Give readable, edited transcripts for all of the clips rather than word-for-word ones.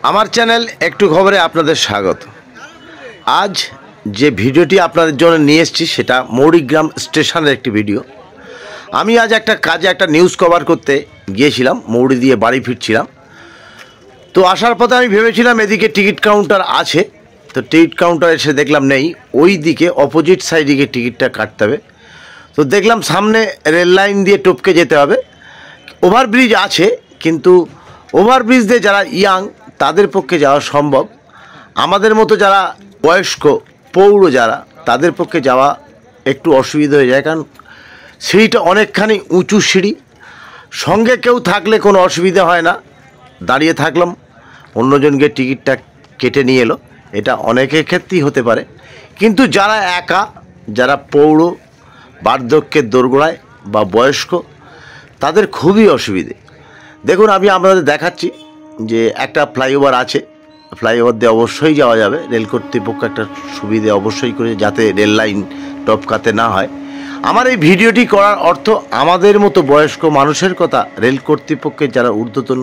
আমার চ্যানেল একটু খবরে আপনাদের স্বাগত। আজ যে ভিডিওটি আপনাদের জন্য নিয়ে এসেছি সেটা মৌরিগ্রাম স্টেশনের একটি ভিডিও। আমি আজ একটা কাজে একটা নিউজ কভার করতে গিয়েছিলাম, মৌরি দিয়ে বাড়ি ফিরছিলাম। তো আসার পথে আমি ভেবেছিলাম এদিকে টিকিট কাউন্টার আছে, তো টিকিট কাউন্টার এসে দেখলাম নেই, ওই দিকে অপোজিট সাইডে গিয়ে টিকিটটা কাটতে হবে। তো দেখলাম সামনে রেল লাইন দিয়ে টপকে যেতে হবে। ওভারব্রিজ আছে, কিন্তু ওভারব্রিজ দিয়ে যারা ইয়াং তাদের পক্ষে যাওয়া সম্ভব, আমাদের মতো যারা বয়স্ক পৌর যারা তাদের পক্ষে যাওয়া একটু অসুবিধা হয়ে যায়, কারণ সিঁড়িটা অনেকখানি উঁচু সিঁড়ি। সঙ্গে কেউ থাকলে কোনো অসুবিধা হয় না, দাঁড়িয়ে থাকলাম, অন্যজনকে টিকিটটা কেটে নিয়ে এলো, এটা অনেকের ক্ষেত্রেই হতে পারে। কিন্তু যারা একা, যারা পৌর, বার্ধক্যের দোরগোড়ায় বা বয়স্ক, তাদের খুবই অসুবিধে। দেখুন আমি আপনাদের দেখাচ্ছি যে একটা ফ্লাইওভার আছে, ফ্লাইওভার দিয়ে অবশ্যই যাওয়া যাবে। রেল কর্তৃপক্ষ একটা সুবিধে অবশ্যই করে, যাতে রেল লাইন টপকাতে না হয়। আমার এই ভিডিওটি করার অর্থ আমাদের মতো বয়স্ক মানুষের কথা, রেল কর্তৃপক্ষের যারা ঊর্ধ্বতন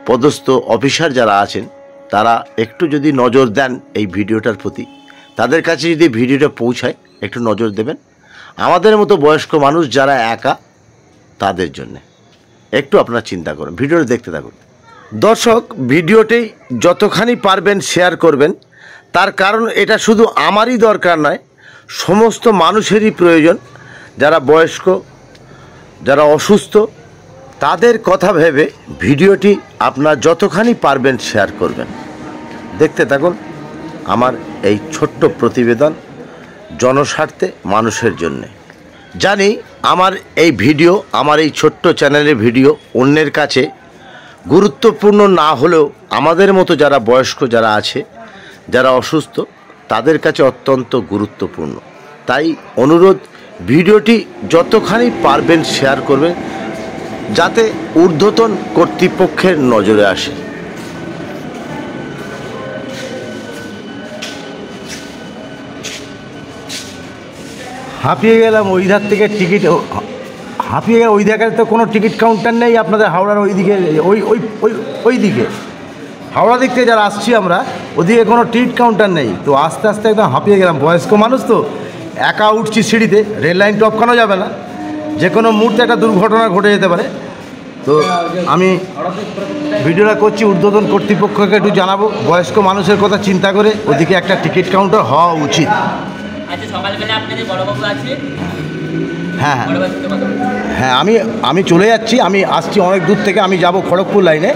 পদস্থ অফিসার যারা আছেন তারা একটু যদি নজর দেন এই ভিডিওটার প্রতি, তাদের কাছে যদি ভিডিওটা পৌঁছায় একটু নজর দেবেন। আমাদের মতো বয়স্ক মানুষ যারা একা, তাদের জন্যে একটু আপনারা চিন্তা করুন, ভিডিওটা দেখতে থাকুন। দর্শক, ভিডিওটি যতখানি পারবেন শেয়ার করবেন, তার কারণ এটা শুধু আমারই দরকার নয়, সমস্ত মানুষেরই প্রয়োজন। যারা বয়স্ক, যারা অসুস্থ, তাদের কথা ভেবে ভিডিওটি আপনারা যতখানি পারবেন শেয়ার করবেন। দেখতে থাকুন আমার এই ছোট্ট প্রতিবেদন, জনস্বার্থে, মানুষের জন্যে। জানি আমার এই ভিডিও, আমার এই ছোট্ট চ্যানেলের ভিডিও অন্যের কাছে গুরুত্বপূর্ণ না হলেও আমাদের মতো যারা বয়স্ক যারা আছে, যারা অসুস্থ, তাদের কাছে অত্যন্ত গুরুত্বপূর্ণ। তাই অনুরোধ, ভিডিওটি যতখানি পারবেন শেয়ার করবেন, যাতে ঊর্ধ্বতন কর্তৃপক্ষের নজরে আসে। হাঁপিয়ে গেলাম, ওই ধার থেকে টিকিট হাঁপিয়ে গেলে, ওই জায়গায় তো কোনো টিকিট কাউন্টার নেই আপনাদের হাওড়ার ওই দিকে, ওই দিকে হাওড়া দিক থেকে যারা আসছি আমরা, ওদিকে কোনো টিকিট কাউন্টার নেই। তো আস্তে আস্তে একদম হাঁপিয়ে গেলাম, বয়স্ক মানুষ তো, একা উঠছি সিঁড়িতে, রেল লাইন টপকানো যাবে না, যে কোনো মুহূর্তে একটা দুর্ঘটনা ঘটে যেতে পারে। তো আমি ভিডিওটা করছি, ঊর্ধ্বতন কর্তৃপক্ষকে একটু জানাবো, বয়স্ক মানুষের কথা চিন্তা করে ওদিকে একটা টিকিট কাউন্টার হওয়া উচিত। হ্যাঁ হ্যাঁ, আমি চলে যাচ্ছি, আমি আসছি অনেক দূর থেকে, আমি যাব খড়গপুর লাইনে।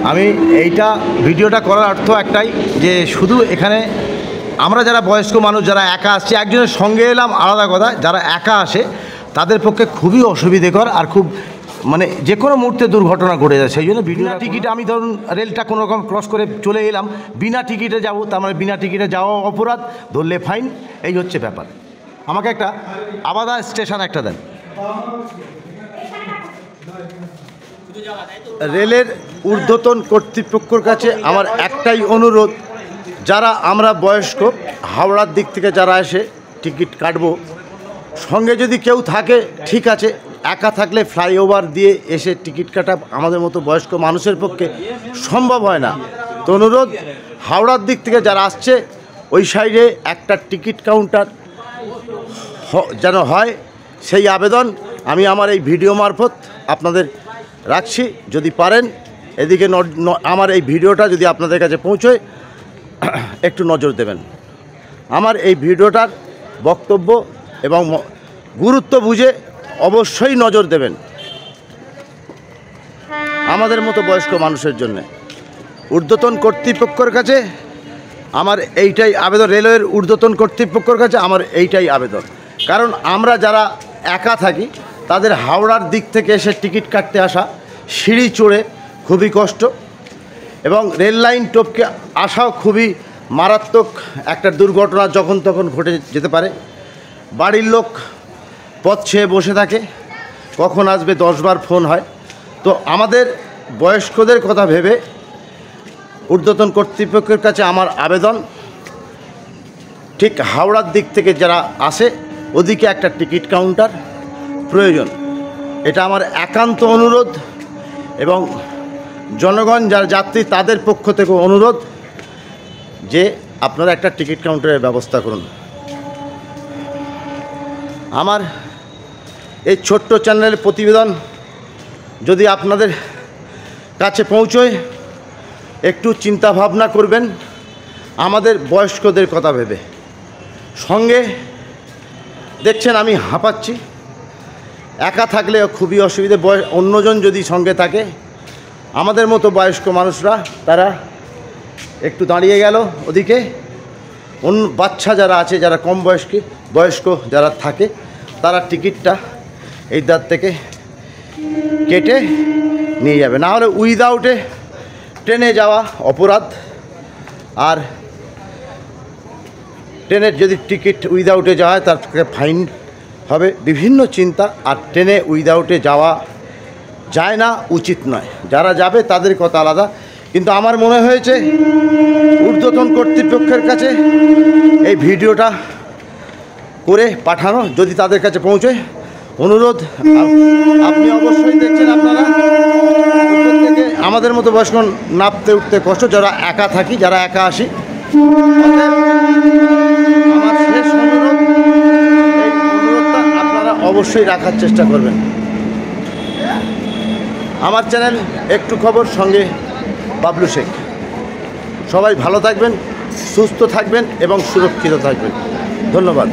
আমি এইটা ভিডিওটা করার অর্থ একটাই, যে শুধু এখানে আমরা যারা বয়স্ক মানুষ, যারা একা আসছি, একজনের সঙ্গে এলাম আলাদা কথা, যারা একা আসে তাদের পক্ষে খুবই অসুবিধেকর, আর খুব মানে যে কোনো মুহূর্তে দুর্ঘটনা ঘটে যায়। সেই জন্য বিনা টিকিটে আমি ধরুন রেলটা কোনো রকম ক্রস করে চলে এলাম, বিনা টিকিটে যাব, তার মানে বিনা টিকিটে যাওয়া অপরাধ, ধরলে ফাইন, এই হচ্ছে ব্যাপার। আমাকে একটা আবাদা স্টেশন একটা দেন। রেলের ঊর্ধ্বতন কর্তৃপক্ষের কাছে আমার একটাই অনুরোধ, যারা আমরা বয়স্ক, হাওড়ার দিক থেকে যারা এসে টিকিট কাটবো, সঙ্গে যদি কেউ থাকে ঠিক আছে, একা থাকলে ফ্লাইওভার দিয়ে এসে টিকিট কাটা আমাদের মতো বয়স্ক মানুষের পক্ষে সম্ভব হয় না। তো অনুরোধ, হাওড়ার দিক থেকে যারা আসছে ওই সাইডে একটা টিকিট কাউন্টার যেন হয়, সেই আবেদন আমি আমার এই ভিডিও মারফত আপনাদের রাখছি। যদি পারেন এদিকে আমার এই ভিডিওটা যদি আপনাদের কাছে পৌঁছয় একটু নজর দেবেন। আমার এই ভিডিওটার বক্তব্য এবং গুরুত্ব বুঝে অবশ্যই নজর দেবেন আমাদের মতো বয়স্ক মানুষের জন্য। ঊর্ধ্বতন কর্তৃপক্ষের কাছে আমার এইটাই আবেদন, রেলওয়ের ঊর্ধ্বতন কর্তৃপক্ষের কাছে আমার এইটাই আবেদন। কারণ আমরা যারা একা থাকি, তাদের হাওড়ার দিক থেকে এসে টিকিট কাটতে আসা, সিঁড়ি চড়ে খুবই কষ্ট, এবং রেল লাইন টপকে আসাও খুবই মারাত্মক একটা দুর্ঘটনা যখন তখন ঘটে যেতে পারে। বাড়ির লোক পথ ছেয়ে বসে থাকে, কখন আসবে 10 বার ফোন হয়। তো আমাদের বয়স্কদের কথা ভেবে ঊর্ধ্বতন কর্তৃপক্ষের কাছে আমার আবেদন, ঠিক হাওড়ার দিক থেকে যারা আসে ওদিকে একটা টিকিট কাউন্টার প্রয়োজন, এটা আমার একান্ত অনুরোধ। এবং জনগণ যারা যাত্রী তাদের পক্ষ থেকে অনুরোধ যে আপনারা একটা টিকিট কাউন্টারের ব্যবস্থা করুন। আমার এই ছোট্ট চ্যানেলের প্রতিবেদন যদি আপনাদের কাছে পৌঁছয়, একটু চিন্তা ভাবনা করবেন আমাদের বয়স্কদের কথা ভেবে। সঙ্গে দেখছেন আমি হাঁপাচ্ছি, একা থাকলে খুবই অসুবিধে। অন্যজন যদি সঙ্গে থাকে, আমাদের মতো বয়স্ক মানুষরা তারা একটু দাঁড়িয়ে গেল ওদিকে, অন্য বাচ্চা যারা আছে, যারা কম বয়স্ক যারা থাকে, তারা টিকিটটা এই দ্বার থেকে কেটে নিয়ে যাবে। না হলে উইদাউটে ট্রেনে যাওয়া অপরাধ, আর ট্রেনের যদি টিকিট উইদাউটে যাওয়া হয় তার ফাইন হবে, বিভিন্ন চিন্তা। আর ট্রেনে উইদাউটে যাওয়া যায় না, উচিত নয়। যারা যাবে তাদের কথা আলাদা, কিন্তু আমার মনে হয়েছে ঊর্ধ্বতন কর্তৃপক্ষের কাছে এই ভিডিওটা করে পাঠানো, যদি তাদের কাছে পৌঁছয়। অনুরোধ, আপনি অবশ্যই দেখছেন আপনারা থেকে আমাদের মতো বয়স্ক নামতে উঠতে কষ্ট, যারা একা থাকি, যারা একা আসি। আমার শেষ অনুরোধ, এই অনুরোধটা আপনারা অবশ্যই রাখার চেষ্টা করবেন। আমার চ্যানেল একটু খবর, সঙ্গে বাবলু শেখ। সবাই ভালো থাকবেন, সুস্থ থাকবেন এবং সুরক্ষিত থাকবেন। ধন্যবাদ।